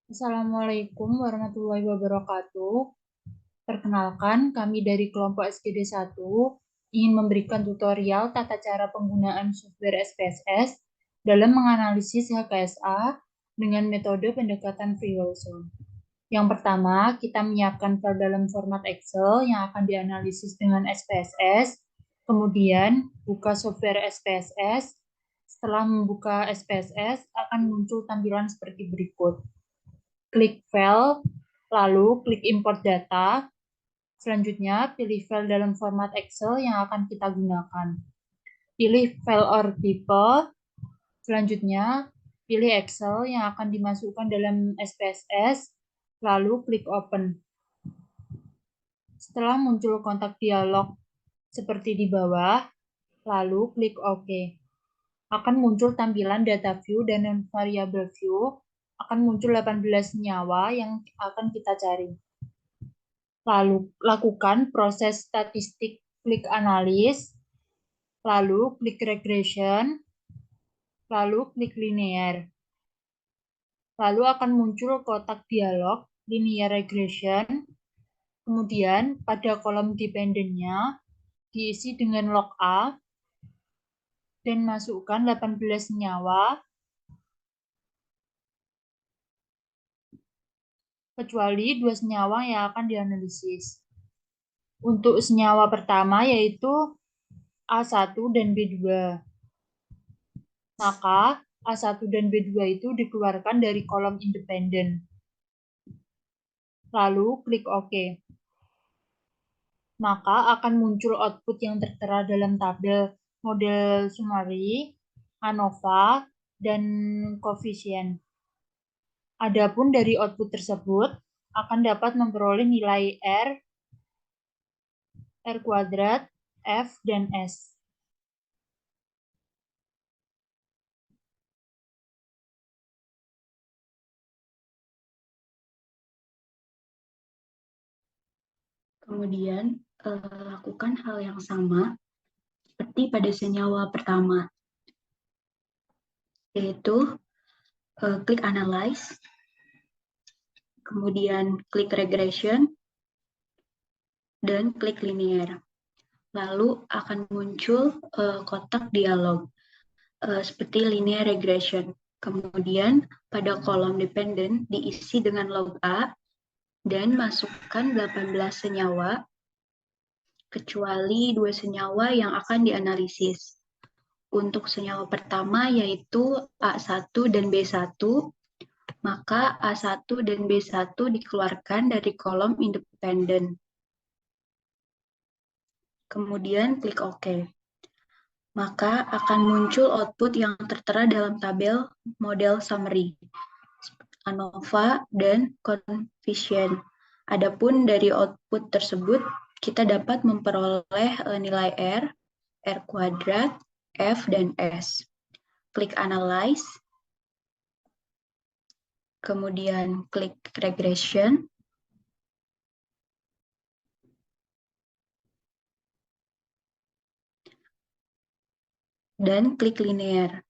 Assalamualaikum warahmatullahi wabarakatuh. Perkenalkan, kami dari kelompok SGD 1 ingin memberikan tutorial tata cara penggunaan software SPSS dalam menganalisis HKSA dengan metode pendekatan Free Wilson. Yang pertama, kita menyiapkan file dalam format Excel yang akan dianalisis dengan SPSS. Kemudian, buka software SPSS. Setelah membuka SPSS, akan muncul tampilan seperti berikut. Klik file, lalu klik import data. Selanjutnya, pilih file dalam format Excel yang akan kita gunakan. Pilih file or people. Selanjutnya, pilih Excel yang akan dimasukkan dalam SPSS, lalu klik open. Setelah muncul kontak dialog seperti di bawah, lalu klik OK. Akan muncul tampilan data view dan non-variable view, akan muncul 18 senyawa yang akan kita cari. Lalu lakukan proses statistik klik analis, lalu klik regression, lalu klik linear. Lalu akan muncul kotak dialog linear regression. Kemudian pada kolom dependennya diisi dengan log A dan masukkan 18 senyawa kecuali 2 senyawa yang akan dianalisis. Untuk senyawa pertama yaitu A1 dan B2. Maka A1 dan B2 itu dikeluarkan dari kolom independen. Lalu klik OK. Maka akan muncul output yang tertera dalam tabel model summary, ANOVA, dan koefisien. Adapun dari output tersebut akan dapat memperoleh nilai R, R kuadrat, F, dan S. Kemudian, lakukan hal yang sama seperti pada senyawa pertama, yaitu klik Analyze, kemudian klik Regression, dan klik Linear. Lalu akan muncul kotak dialog seperti Linear Regression. Kemudian pada kolom dependen diisi dengan log A dan masukkan 18 senyawa kecuali 2 senyawa yang akan dianalisis. Untuk senyawa pertama yaitu A1 dan B1, maka A1 dan B1 dikeluarkan dari kolom independen. Kemudian klik OK. Maka akan muncul output yang tertera dalam tabel model summary, ANOVA, dan coefficient. Adapun dari output tersebut, kita dapat memperoleh nilai R, R kuadrat, F, dan S. Klik Analyze, kemudian klik Regression, dan klik Linear.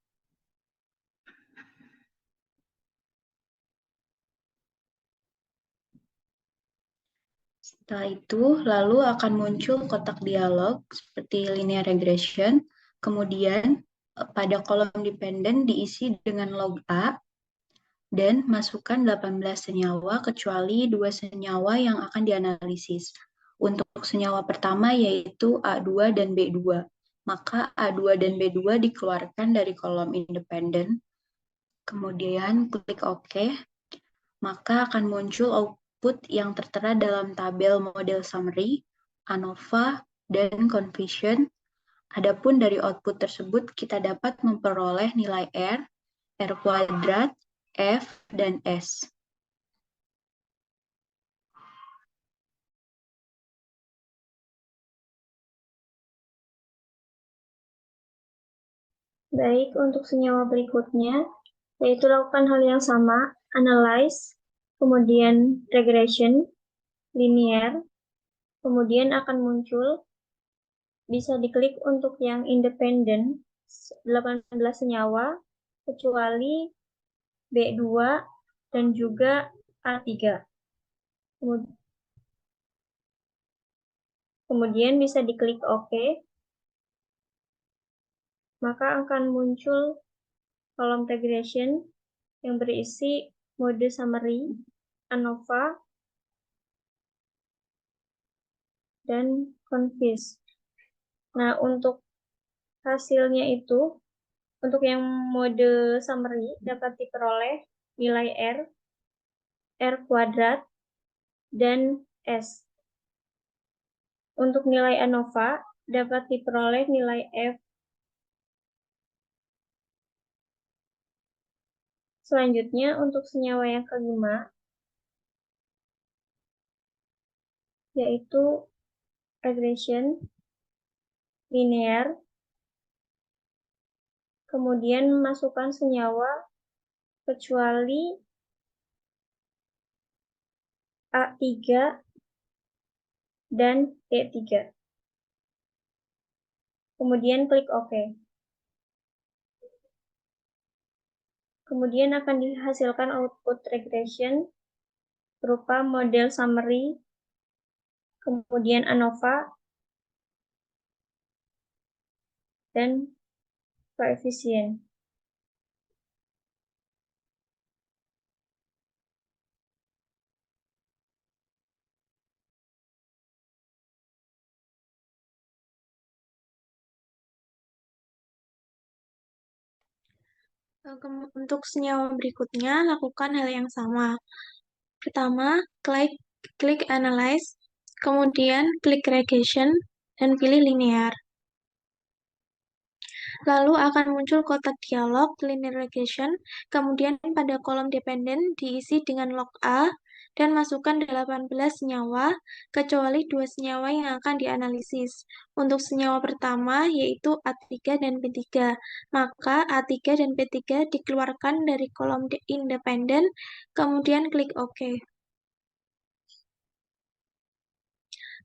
Setelah itu, lalu akan muncul kotak dialog seperti linear regression, kemudian pada kolom dependen diisi dengan log A, dan masukkan 18 senyawa kecuali 2 senyawa yang akan dianalisis. Untuk senyawa pertama yaitu A2 dan B2, maka A2 dan B2 dikeluarkan dari kolom independen, kemudian klik OK, maka akan muncul output yang tertera dalam tabel model summary, ANOVA, dan coefficient. Adapun dari output tersebut, kita dapat memperoleh nilai R, R kuadrat, F, dan S. Baik, untuk senyawa berikutnya, yaitu lakukan hal yang sama, analyze, kemudian regression, linear, kemudian akan muncul, bisa diklik untuk yang independen, 18 senyawa, kecuali B2, dan juga A3. Kemudian bisa diklik OK, maka akan muncul kolom regression yang berisi mode summary, ANOVA, dan confis. Nah, untuk hasilnya itu, untuk yang mode summary dapat diperoleh nilai R, R kuadrat, dan S. Untuk nilai ANOVA dapat diperoleh nilai F. Selanjutnya, untuk senyawa yang kelima, yaitu regression linear, kemudian masukkan senyawa kecuali A3 dan E3. Kemudian klik OK. Kemudian akan dihasilkan output regression berupa model summary, kemudian ANOVA, dan koefisien. Untuk senyawa berikutnya, lakukan hal yang sama. Pertama, klik Analyze, kemudian klik Regression, dan pilih Linear. Lalu akan muncul kotak dialog Linear Regression, kemudian pada kolom dependen diisi dengan log A, dan masukkan 18 senyawa, kecuali 2 senyawa yang akan dianalisis. Untuk senyawa pertama, yaitu A3 dan P3, maka A3 dan P3 dikeluarkan dari kolom independen, kemudian klik OK.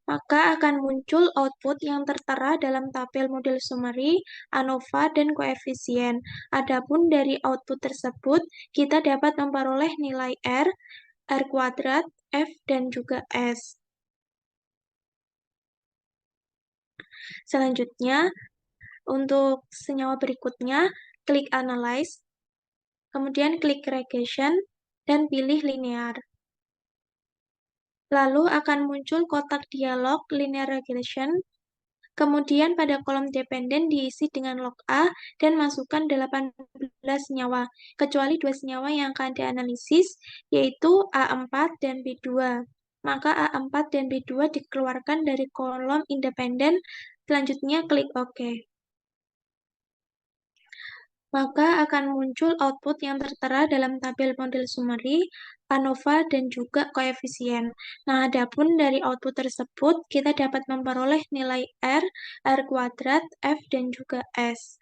Maka akan muncul output yang tertera dalam tabel model summary, ANOVA, dan koefisien. Adapun dari output tersebut, kita dapat memperoleh nilai R, R kuadrat, F, dan juga S. Selanjutnya, untuk senyawa berikutnya, klik Analyze, kemudian klik Regression, dan pilih Linear. Lalu akan muncul kotak dialog Linear Regression, kemudian pada kolom dependen diisi dengan log A dan masukkan 18 senyawa, kecuali 2 senyawa yang akan dianalisis, yaitu A4 dan B2. Maka A4 dan B2 dikeluarkan dari kolom independen, selanjutnya klik OK. Maka akan muncul output yang tertera dalam tabel model summary, ANOVA, dan juga koefisien. Nah, adapun dari output tersebut, kita dapat memperoleh nilai R, R kuadrat, F, dan juga S.